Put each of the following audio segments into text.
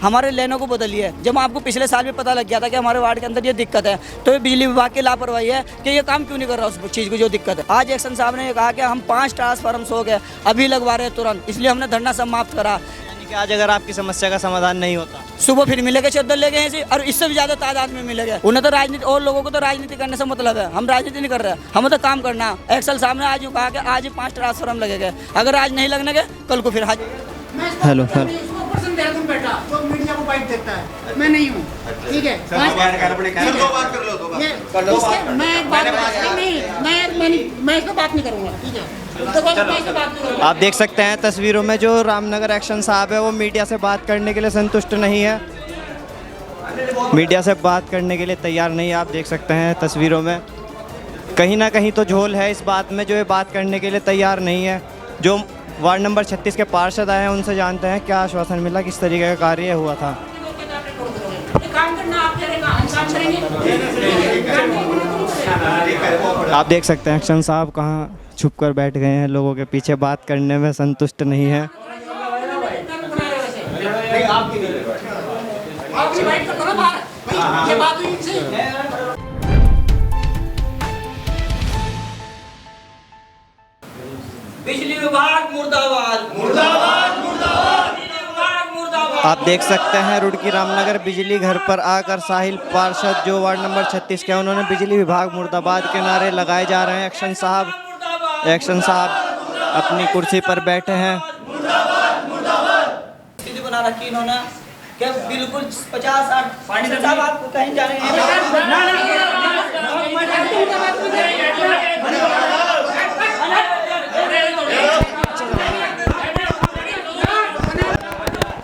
हमारे लाइनों को बदली है। जब आपको पिछले साल भी पता लग गया था कि हमारे वार्ड के अंदर ये दिक्कत है, तो ये बिजली विभाग की लापरवाही है कि ये काम क्यों नहीं कर रहा उस चीज़ को जो दिक्कत है। आज एक्शन साहब ने ये कहा कि हम 5 ट्रांसफार्मर्स हो गए, अभी लगवा रहे हैं तुरंत, इसलिए हमने धरना समाप्त करा। यानी कि आज अगर आपकी समस्या का समाधान नहीं होता, सुबह फिर मिलेगा, चद्दर ले गए और इससे भी ज्यादा तादाद में मिलेगा। उन्हें तो राजनीति, और लोगों को तो राजनीति करने से मतलब है, हम राजनीति नहीं कर रहे, हमें तो काम करना है। एक्सल साहब ने आज कहा कि आज ही 5 ट्रांसफार्मर लगेगा, अगर आज नहीं लगने के कल को फिर हेलो सर, बेटा तो मीडिया को बाइट देता है, मैं नहीं हूँ, ठीक है। मैं इस पर बात नहीं करूँगा, ठीक है। आप देख सकते हैं तस्वीरों में जो रामनगर एक्शन साहब है वो मीडिया से बात करने के लिए संतुष्ट नहीं है, मीडिया से बात करने के लिए तैयार नहीं है। आप देख सकते हैं तस्वीरों में कहीं ना कहीं तो झोल है इस बात में, जो ये बात करने के लिए तैयार नहीं है। जो वार्ड नंबर 36 के पार्षद आए हैं उनसे जानते हैं क्या आश्वासन मिला, किस तरीके का कार्य हुआ था। आप देख सकते हैं एक्शन साहब कहाँ छुप कर बैठ गए हैं, लोगों के पीछे बात करने में संतुष्ट नहीं है। बिजली विभाग मुर्दाबाद, मुर्दाबाद, मुर्दाबाद, मुर्दाबाद। आप देख सकते हैं रुड़की रामनगर बिजली घर पर आकर साहिल पार्षद जो वार्ड नंबर 36 के, उन्होंने बिजली विभाग मुर्दाबाद के नारे लगाए जा रहे हैं। एक्शन साहब अपनी कुर्सी पर बैठे हैं। स्थिति बना रखी इन्होंने क्या बिल्कुल 50-60 पानी साहब आपको कहीं जाने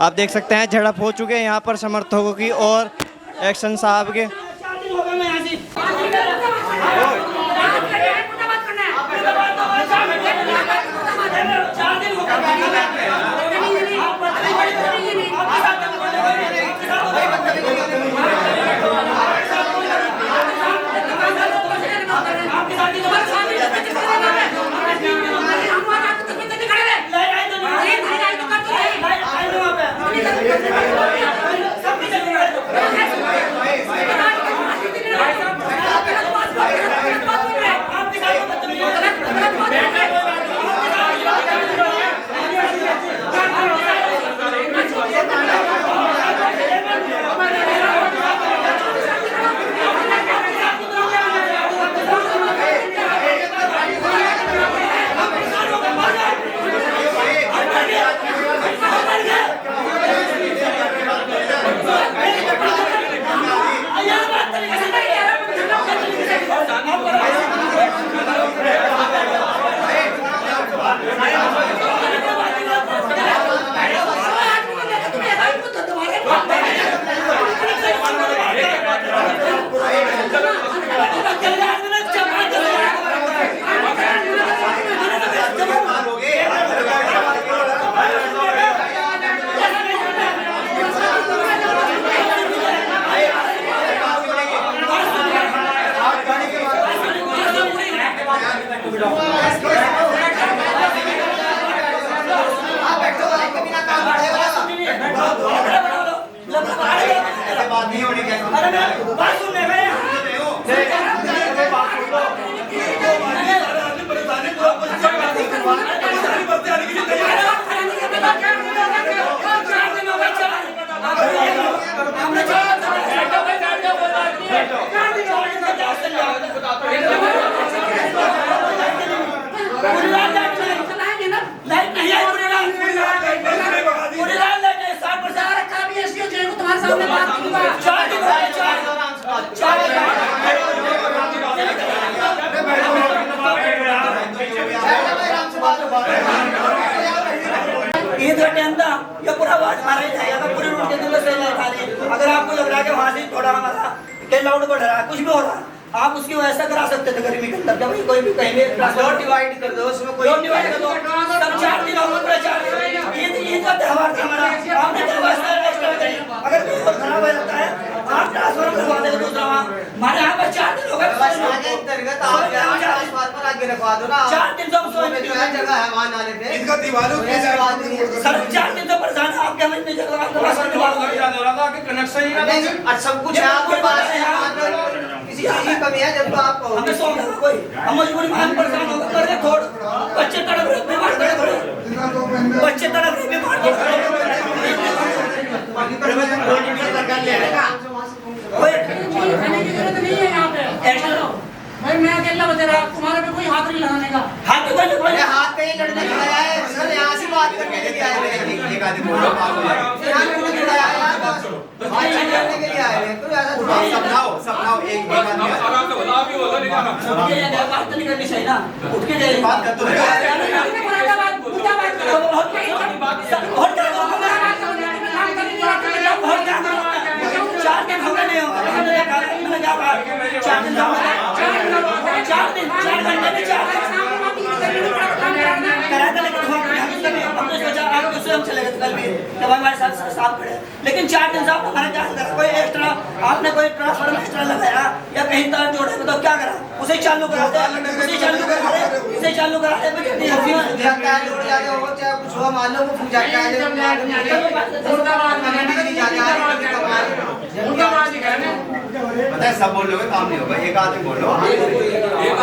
आप देख सकते हैं झड़प हो चुके हैं यहाँ पर समर्थकों की और एक्शन साहब के। अगर आपको लग रहा है कि वहाँ से थोड़ा हमारा लाउड बढ़ रहा है, कुछ भी हो रहा है, आप उसकी वैसा करा सकते थे गर्मी के अंदर, भाई कोई भी कहीं भी डिवाइड कर दो, उसमें कोई डिवाइड कर दो, सब 4 दिन होंगे, पूरे 4 दिन ईद का त्योहार था हमारा, आपने अगर कोई और खराब हो जाता है आप ट्रांसफर करवा देंगे दूसरा, हमारे यहाँ पर 4 दिन हो गए, 4 दिन जगह है वहाँ नाले पे, इनका दीवारों के सर 4 दिन से परेशान है आपके, हमें नहीं जगह कनेक्शन ही ना देंगे। आज सब कुछ है आपके पास, किसी चीज की कमी है जब तो आप कहो। हमें सौ कोई हम मजबूरी में हम परेशान हो कर रहे थोड़ बच्चे तड़प रहे बीमार तड़प रहे बच्चे तड़प रहे बीमार खाने की जरूरत नहीं है यहाँ पे भाई। मैं अकेला बचा रहा, तुम्हारे पे कोई हाथ नहीं लगाने का। हाथ पे कोई अरे हाथ पे ही लड़ने के लिए आए हैं सर, यहाँ से बात करने के लिए आए हैं। एक आदमी बोलो बात हो जाए, यहाँ लड़ने के लिए आए हैं, बातचीत करने के लिए आए हैं। तो ऐसा थोड़ा समझाओ एक आदमी आराम से बोला, अभी बोला नहीं कहना। बात तो नहीं करनी चाहिए ना, उठ के जाइए बात कर तो रहे हैं। आपने मुरादाबाद मुर्दाबाद करो और क्या करो चार दिन हो गए नहीं हो मैंने क्या कहा 4 दिन हो गए 4 दिन 4 घंटे में 4 करा था लेकिन हमने सोचा आज दूसरे हम चले गए कल भी जब हमारे साथ साफ खड़े लेकिन 4 दिन साहब हमारे क्या करा कोई एक्स्ट्रा आपने कोई ट्रांसफार्मर एक्स्ट्रा लगाया या कहीं तार जोड़े तो क्या करा उसे चालू करा दे उसे चालू करा दे इसे चालू करा दे जोड़ जाके हो चाहे कुछ हुआ मान लो वो फूक जाता है। पता है सब बोल लोगे काम नहीं होगा, एक आदमी बोलो। एक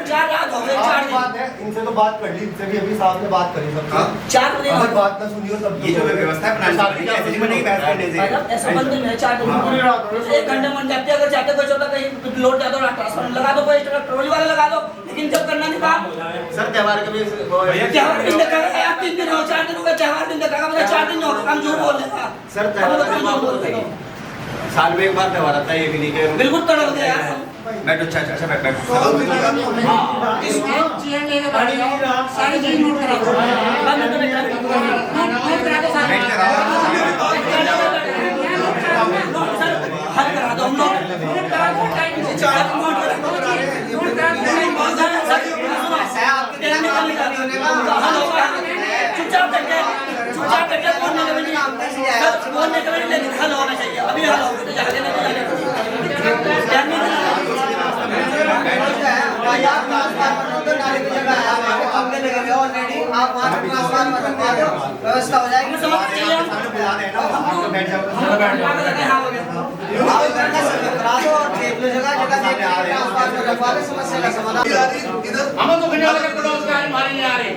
चार रात हो गए 4 दिन इनसे तो बात कर ली, इनसे भी अभी साहब ने बात करी सबसे। 4 दिन अगर बात ना सुनियो तब ये जो व्यवस्था है बनानी ऐसे नहीं बनेगी बहस करने से। ऐसा बंद नहीं है 4 दिन 1 घंटे मन जाते अगर चाहते कोई चलता कहीं लोड जाता हो ट्रांसफार्मर लगा दो कोई एक्स्ट्रा ट्रॉली वाला लगा दो लेकिन जब करना नहीं काम सर त्योहार के भी त्योहार दिन देखा है आप 3 दिन हो 4 दिन हो गए त्योहार दिन देखा मतलब 4 दिन हो गए हम झूठ बोल रहे हैं सर त्योहार साल में एक बार त्योहार आता है, ये भी नहीं के बिल्कुल तड़प गया यार बैठो। अच्छा बैठ चेयर लेके बैठ जाओ, सारी चीज नोट करा दो, नोट करा दो सारी। हल करा दो हम लोग नोट करा दो, टाइम से नोट करा दो नोट करा चुपचाप करके बोलने के लिए लेकिन हल होना चाहिए अभी हल होगा तो जाके व्यवस्था हो जाएगी। समस्या का समाधान हम तो गंजा लगे पड़ोस का हमारे नहीं आ रहे।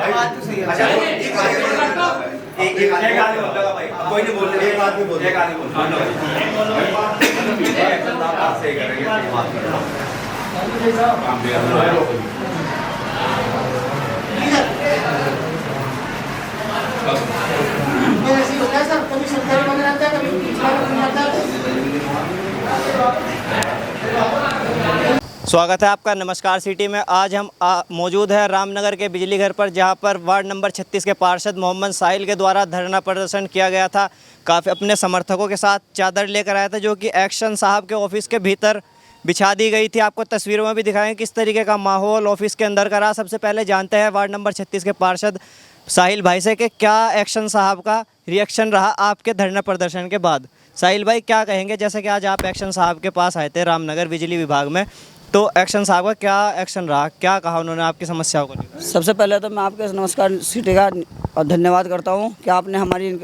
बात तो सही है। एक आदमी बोलेगा भाई, कोई नहीं बोल रहा, एक आदमी बोल, एक आदमी बोल सही करेंगे बात करना। ऐसे होता है सर, कभी सरकारी बंद रहता है, कभी बंद रहता है। स्वागत है आपका नमस्कार सिटी में। आज हम मौजूद हैं रामनगर के बिजली घर पर, जहां पर वार्ड नंबर 36 के पार्षद मोहम्मद साहिल के द्वारा धरना प्रदर्शन किया गया था। काफ़ी अपने समर्थकों के साथ चादर लेकर आया था जो कि एक्शन साहब के ऑफिस के भीतर बिछा दी गई थी। आपको तस्वीरों में भी दिखाएंगे किस तरीके का माहौल ऑफिस के अंदर का रहा। सबसे पहले जानते हैं वार्ड नंबर 36 के पार्षद साहिल भाई से कि क्या एक्शन साहब का रिएक्शन रहा आपके धरना प्रदर्शन के बाद। साहिल भाई क्या कहेंगे, जैसे कि आज आप एक्शन साहब के पास आए थे रामनगर बिजली विभाग में, तो एक्शन साहब का क्या एक्शन रहा, क्या कहा उन्होंने आपकी समस्याओं को? सबसे पहले तो मैं आपके नमस्कार सिटी का धन्यवाद करता हूं कि आपने हमारी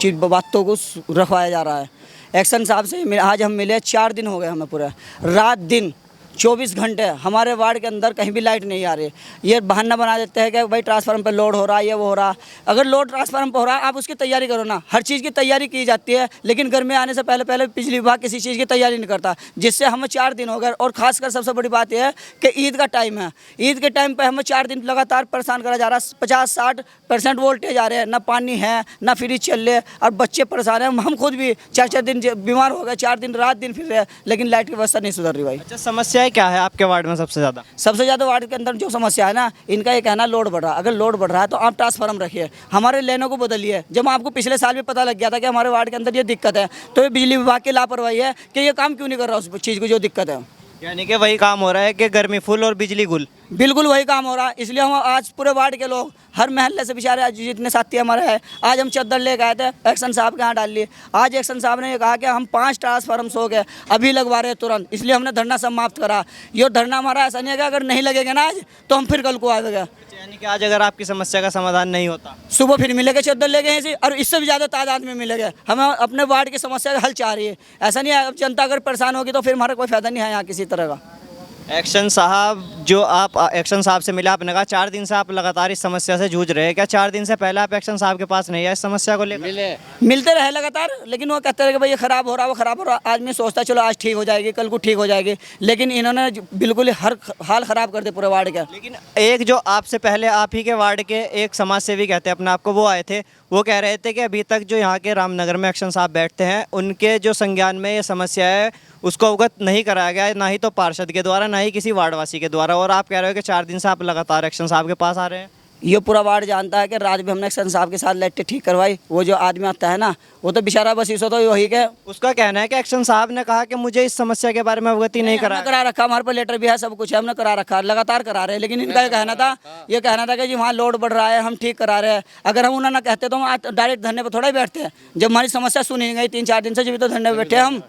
चीज बातों को रखवाया जा रहा है। एक्शन साहब से आज हम मिले 4 दिन हो गए हमें, पूरा रात दिन 24 घंटे हमारे वार्ड के अंदर कहीं भी लाइट नहीं आ रही। ये बहाना बना देते हैं कि भाई ट्रांसफार्मर पे लोड हो रहा है, ये वो हो रहा। अगर लोड ट्रांसफार्मर पे हो रहा है आप उसकी तैयारी करो ना, हर चीज़ की तैयारी की जाती है, लेकिन गर्मी आने से पहले बिजली विभाग किसी चीज़ की तैयारी नहीं करता, जिससे हमें 4 दिन हो गए। और खासकर सबसे बड़ी बात यह है कि ईद का टाइम है, ईद के टाइम पर हमें 4 दिन लगातार परेशान करा जा रहा है। 50-60% वोल्टेज आ रहे हैं, ना पानी है ना फ्रिज चल रहे, और बच्चे परेशान हैं। हम खुद भी 4-4 दिन बीमार हो गए, 4 दिन रात दिन फिर रहे, लेकिन लाइट की व्यवस्था नहीं सुधर रही भाई। अच्छा, समस्याएं क्या है आपके वार्ड में सबसे ज़्यादा? सबसे ज़्यादा वार्ड के अंदर जो समस्या है ना, इनका ये कहना लोड बढ़ रहा है। अगर लोड बढ़ रहा है तो आप ट्रांसफार्मर रखिए, हमारे लेनों को बदलिए। जब आपको पिछले साल भी पता लग गया था कि हमारे वार्ड के अंदर ये दिक्कत है, तो ये बिजली विभाग की लापरवाही है कि ये काम क्यों नहीं कर रहा उस चीज़ को जो दिक्कत है। यानी कि वही काम हो रहा है कि गर्मी फुल और बिजली गुल। बिल्कुल वही काम हो रहा है। इसलिए हम आज पूरे वार्ड के लोग हर महल्ले से बेचारे आज जितने साथी हमारे हैं, आज हम चद्दर लेके आए थे, एक्शन साहब के यहाँ डाल लिए। आज एक्शन साहब ने ये कहा कि हम 5 ट्रांसफार्मर्स हो गए, अभी लगवा रहे हैं तुरंत, इसलिए हमने धरना समाप्त करा। ये धरना हमारा ऐसा नहीं है कि अगर नहीं लगेगा ना आज तो हम फिर कल को आएगा। यानी कि आज अगर आपकी समस्या का समाधान नहीं होता, सुबह फिर मिलेगा चद्दर लेके यहीं से, और इससे भी ज़्यादा तादाद में मिलेगा। हमें अपने वार्ड की समस्या का हल चाह रही है। ऐसा नहीं है अब जनता अगर परेशान होगी तो फिर हमारा कोई फायदा नहीं है यहाँ किसी तरह का। एक्शन साहब जो आप एक्शन साहब से मिले, आपने कहा 4 दिन से आप लगातार इस समस्या से जूझ रहे हैं। क्या 4 दिन से पहले आप एक्शन साहब के पास नहीं आए इस समस्या को लेकर? मिलते रहे लगातार, लेकिन वो कहते रहे कि भाई ये ख़राब हो रहा है, वो ख़राब हो रहा है। आदमी सोचता है चलो आज ठीक हो जाएगी, कल को ठीक हो जाएगी, लेकिन इन्होंने बिल्कुल ही हर हाल ख़राब कर दिया पूरे वार्ड का। लेकिन एक जो आपसे पहले आप ही के वार्ड के एक समाज सेवी कहते हैं अपने आप को, वो आए थे, वो कह रहे थे कि अभी तक जो यहाँ के रामनगर में एक्शन साहब बैठते हैं उनके जो संज्ञान में ये समस्या है उसको अवगत नहीं कराया गया, ना ही तो पार्षद के द्वारा, ना ही किसी वार्डवासी के द्वारा। और आप कह रहे हो कि 4 दिन से आप लगातार एक्शन साहब के पास आ रहे हैं। ये पूरा वार्ड जानता है कि रात में हमने एक्शन साहब के साथ लाइटें ठीक करवाई। वो जो आदमी आता है ना, वो तो बेचारा बस इस तो वही के उसका कहना है कि एक्शन साहब ने कहा कि मुझे इस समस्या के बारे में अवगति नहीं हमने करा रखा, हमारे पास लेटर भी है, सब कुछ है, हमने करा रखा, लगातार करा रहे हैं। लेकिन इनका ये कहना था कि जी वहाँ लोड बढ़ रहा है, हम ठीक करा रहे हैं। अगर हम उन्हें ना कहते तो हम डायरेक्ट धरने पर थोड़ा ही बैठते हैं। जब हमारी समस्या सुनी नहीं गई 3-4 दिन से, जब तो धरने पर बैठे हम।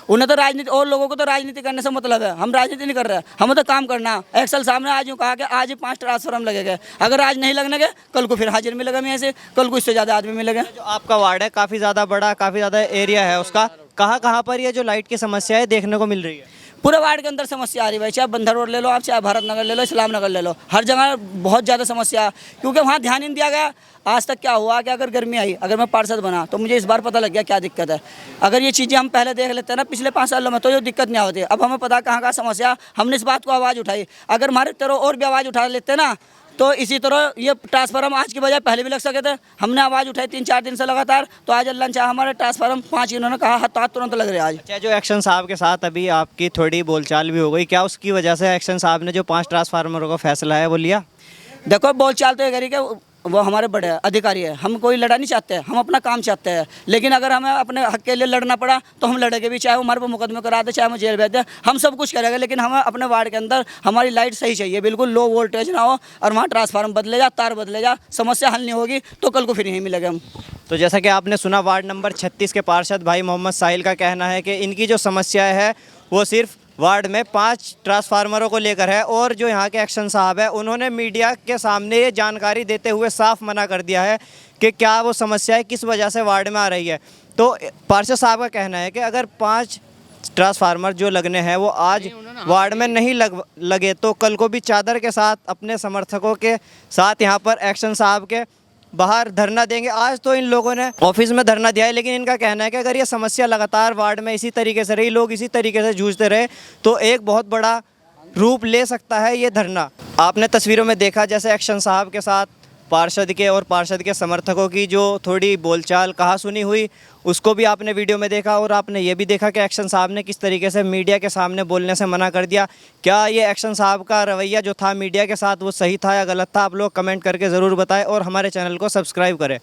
उन्हें तो राजनीति, और लोगों को तो राजनीति करने से मतलब है, हम राजनीति नहीं कर रहे हैं, हमें तो काम करना है। एक्सल साहब ने आज यूँ कहा कि आज ही 5 ट्रांसफार्मर लगेगा, अगर आज नहीं लगने के कल को फिर हाजिर मिलेगा, मैं ऐसे कल को इससे ज़्यादा आदमी मिलेगा। जो आपका वार्ड है काफ़ी ज़्यादा बड़ा, काफ़ी ज़्यादा एरिया है उसका, कहाँ पर ये जो लाइट की समस्या है देखने को मिल रही है? पूरे वार्ड के अंदर समस्या आ रही है भाई, चाहे बंदर रोड ले लो आप, चाहे भारत नगर ले लो, इस्लाम नगर ले लो, हर जगह बहुत ज़्यादा समस्या है, क्योंकि वहाँ ध्यान नहीं दिया गया। आज तक क्या हुआ कि अगर गर्मी आई, अगर मैं पार्षद बना तो मुझे इस बार पता लग गया क्या दिक्कत है। अगर ये चीज़ें हम पहले देख लेते हैं ना पिछले 5 सालों में, तो ये दिक्कत नहीं होती। अब हमें पता कहाँ का समस्या, हमने इस बात को आवाज़ उठाई। अगर हमारे तरह और भी आवाज़ उठा लेते ना, तो इसी तरह ये ट्रांसफार्मर आज की बजाय पहले भी लग सके थे। हमने आवाज़ उठाई 3-4 दिन से लगातार, तो आज अल्लाह ने चाहा हमारे ट्रांसफार्मर 5 इन्होंने कहा हाथ तुरंत लग रहे आज। अच्छा, जो एक्शन साहब के साथ अभी आपकी थोड़ी बोलचाल भी हो गई, क्या उसकी वजह से एक्शन साहब ने जो 5 ट्रांसफार्मरों का फैसला है वो लिया? देखो बोलचाल तो ये करी कि वो हमारे बड़े अधिकारी है, हम कोई लड़ा नहीं चाहते, हम अपना काम चाहते हैं। लेकिन अगर हमें अपने हक के लिए लड़ना पड़ा तो हम लड़ेंगे भी, चाहे वो हमारे पर मुकदमे करा दे, चाहे वो जेल भेज दे, हम सब कुछ करेंगे। लेकिन हमें अपने वार्ड के अंदर हमारी लाइट सही चाहिए, बिल्कुल लो वोल्टेज ना हो, और वहाँ ट्रांसफार्मर बदले जा, तार बदले जा, समस्या हल नहीं होगी तो कल को फिर यहीं मिलेंगे हम। तो जैसा कि आपने सुना, वार्ड नंबर 36 के पार्षद भाई मोहम्मद साहिल का कहना है कि इनकी जो समस्या है वो सिर्फ वार्ड में 5 ट्रांसफार्मरों को लेकर है। और जो यहाँ के एक्शन साहब है उन्होंने मीडिया के सामने ये जानकारी देते हुए साफ मना कर दिया है कि क्या वो समस्याएं किस वजह से वार्ड में आ रही है। तो पार्षद साहब का कहना है कि अगर 5 ट्रांसफार्मर जो लगने हैं वो आज वार्ड में नहीं लगे तो कल को भी चादर के साथ अपने समर्थकों के साथ यहाँ पर एक्शन साहब के बाहर धरना देंगे। आज तो इन लोगों ने ऑफिस में धरना दिया है, लेकिन इनका कहना है कि अगर ये समस्या लगातार वार्ड में इसी तरीके से रही, लोग इसी तरीके से जूझते रहे, तो एक बहुत बड़ा रूप ले सकता है ये धरना। आपने तस्वीरों में देखा जैसे एक्शन साहब के साथ पार्षद के और पार्षद के समर्थकों की जो थोड़ी बोलचाल कहा सुनी हुई, उसको भी आपने वीडियो में देखा। और आपने ये भी देखा कि एक्शन साहब ने किस तरीके से मीडिया के सामने बोलने से मना कर दिया। क्या ये एक्शन साहब का रवैया जो था मीडिया के साथ वो सही था या गलत था? आप लोग कमेंट करके ज़रूर बताएं और हमारे चैनल को सब्सक्राइब करें।